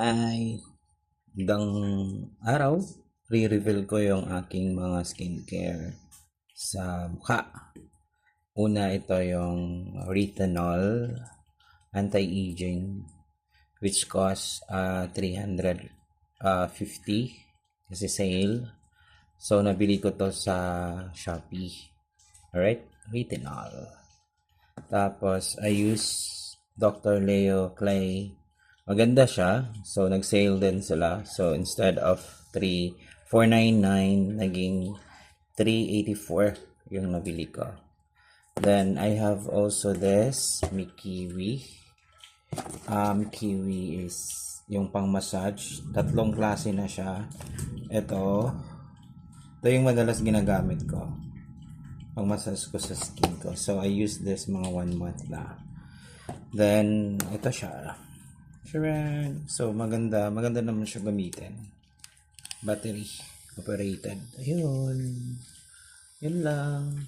Hi, magandang araw. Re-reveal ko yung aking mga skincare sa mukha. Una, ito yung retinol anti-aging which costs 350 kasi sale. So, nabili ko to sa Shopee. Alright, retinol. Tapos, I use Dr. Leo Clay. Maganda siya. So, nag-sale din sila. So, instead of 3,499, naging 384 yung nabili ko. Then, I have also this, may kiwi. Kiwi is yung pang-massage. Tatlong klase na siya. Ito yung madalas ginagamit ko. Pang-massage ko sa skin ko. So, I use this mga 1 month na. Then, ito siya. So, maganda naman siya gamitin. Battery operated. Ayun. Yun lang.